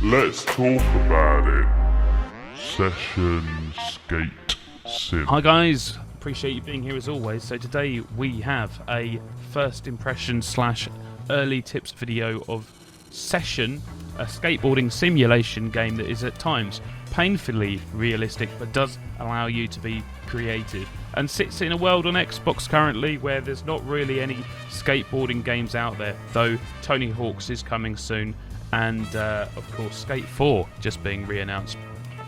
Let's talk about it. Session Skate Sim. Hi guys, appreciate you being here as always. So today we have a first impression / early tips video of Session, a skateboarding simulation game that is at times painfully realistic but does allow you to be creative, and sits in a world on Xbox currently where there's not really any skateboarding games out there, though Tony Hawk's is coming soon, and of course Skate 4 just being re-announced.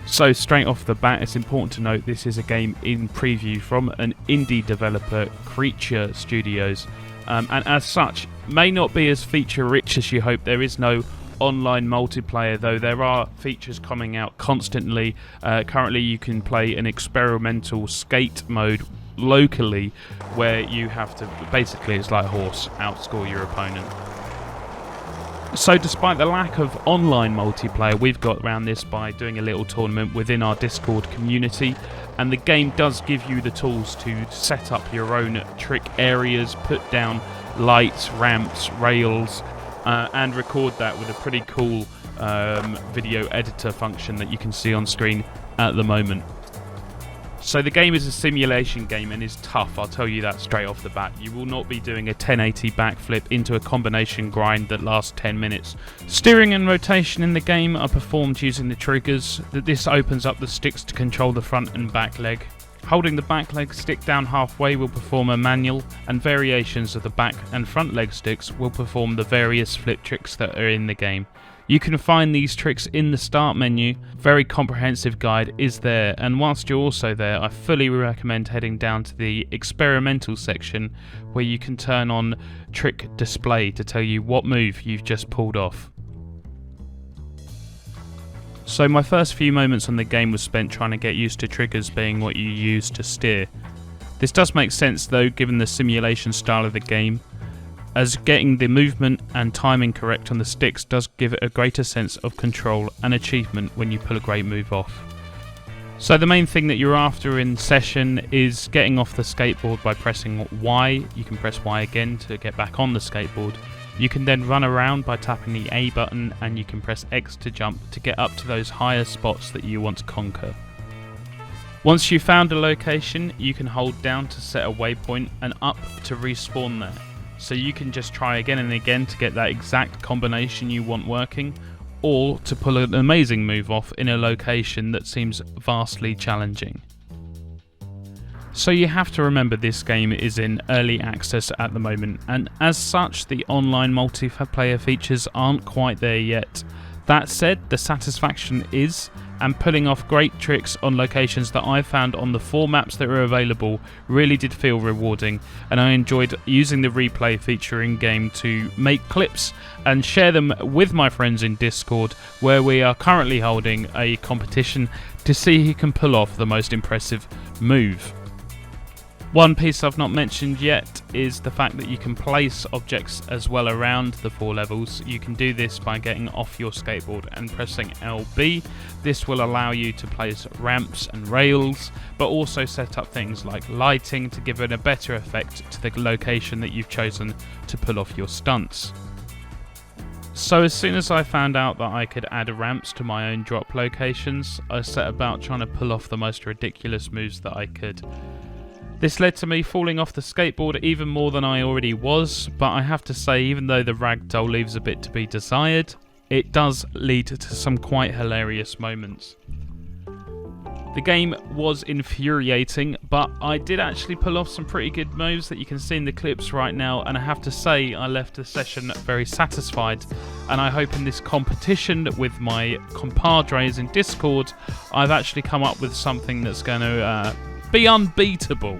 So straight off the bat, it's important to note this is a game in preview from an indie developer, Creature Studios, and as such may not be as feature rich as you hope. There is no online multiplayer, though there are features coming out constantly. Currently you can play an experimental skate mode locally where you have to, basically it's like horse, outscore your opponent. So despite the lack of online multiplayer, we've got around this by doing a little tournament within our Discord community, and the game does give you the tools to set up your own trick areas, put down lights, ramps, rails, and record that with a pretty cool video editor function that you can see on screen at the moment. So the game is a simulation game and is tough, I'll tell you that straight off the bat. You will not be doing a 1080 backflip into a combination grind that lasts 10 minutes. Steering and rotation in the game are performed using the triggers. This opens up the sticks to control the front and back leg. Holding the back leg stick down halfway will perform a manual, and variations of the back and front leg sticks will perform the various flip tricks that are in the game. You can find these tricks in the start menu. Very comprehensive guide is there, and whilst you're also there, I fully recommend heading down to the experimental section where you can turn on trick display to tell you what move you've just pulled off. So my first few moments on the game was spent trying to get used to triggers being what you use to steer. This does make sense though, given the simulation style of the game, as getting the movement and timing correct on the sticks does give it a greater sense of control and achievement when you pull a great move off. So the main thing that you're after in Session is getting off the skateboard by pressing Y. You can press Y again to get back on the skateboard. You can then run around by tapping the A button, and you can press X to jump to get up to those higher spots that you want to conquer. Once you've found a location, you can hold down to set a waypoint and up to respawn there. So you can just try again and again to get that exact combination you want working, or to pull an amazing move off in a location that seems vastly challenging. So you have to remember this game is in early access at the moment, and as such the online multiplayer features aren't quite there yet. That said, the satisfaction is, and pulling off great tricks on locations that I found on the 4 maps that were available really did feel rewarding, and I enjoyed using the replay feature in game to make clips and share them with my friends in Discord, where we are currently holding a competition to see who can pull off the most impressive move. One piece I've not mentioned yet is the fact that you can place objects as well around the 4 levels. You can do this by getting off your skateboard and pressing LB. This will allow you to place ramps and rails, but also set up things like lighting to give it a better effect to the location that you've chosen to pull off your stunts. So as soon as I found out that I could add ramps to my own drop locations, I set about trying to pull off the most ridiculous moves that I could. This led to me falling off the skateboard even more than I already was, but I have to say, even though the ragdoll leaves a bit to be desired, it does lead to some quite hilarious moments. The game was infuriating, but I did actually pull off some pretty good moves that you can see in the clips right now, and I have to say I left the session very satisfied, and I hope in this competition with my compadres in Discord I've actually come up with something that's going to be unbeatable.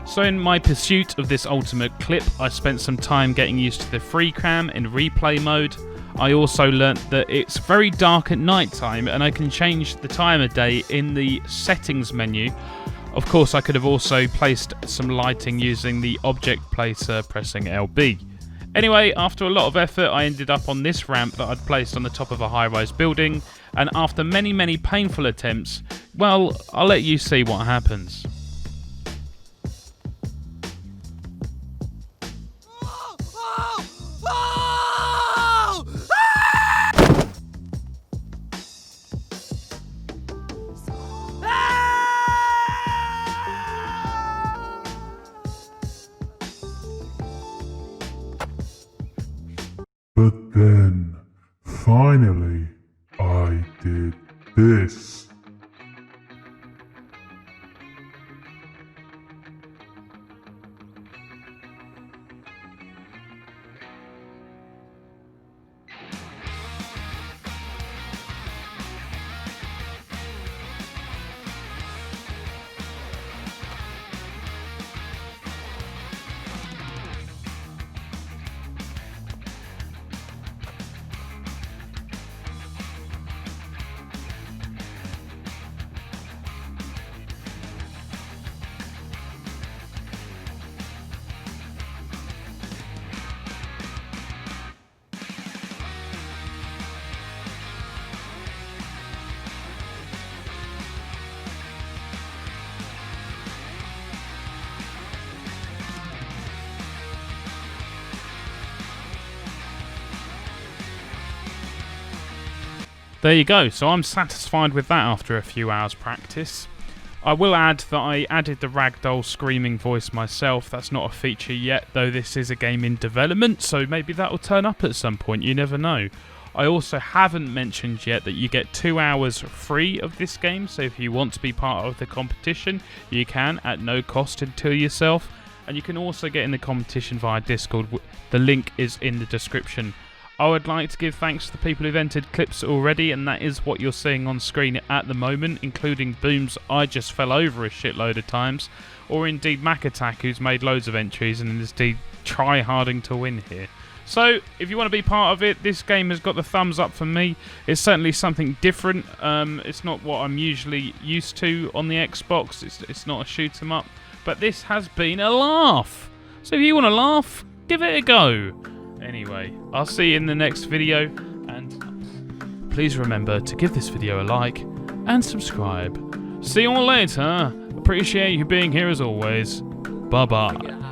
So in my pursuit of this ultimate clip, I spent some time getting used to the free cam in replay mode. I also learnt that it's very dark at night time and I can change the time of day in the settings menu. Of course, I could have also placed some lighting using the object placer pressing LB. Anyway, after a lot of effort, I ended up on this ramp that I'd placed on the top of a high-rise building, and after many painful attempts, well, I'll let you see what happens. finally, I did this. There you go, so I'm satisfied with that after a few hours practice. I will add that I added the ragdoll screaming voice myself. That's not a feature yet, though this is a game in development, so maybe that will turn up at some point, you never know. I also haven't mentioned yet that you get 2 hours free of this game, so if you want to be part of the competition, you can at no cost to yourself. And you can also get in the competition via Discord. The link is in the description. I would like to give thanks to the people who've entered clips already, and that is what you're seeing on screen at the moment, including Boom's I Just Fell Over a shitload of times, or indeed Mac Attack, who's made loads of entries and is indeed try-harding to win here. So, if you want to be part of it, this game has got the thumbs up for me. It's certainly something different. It's not what I'm usually used to on the Xbox. It's not a shoot 'em up, but this has been a laugh. So if you want to laugh, give it a go. Anyway, I'll see you in the next video, and please remember to give this video a like and subscribe. See you all later. Appreciate you being here as always. Bye bye.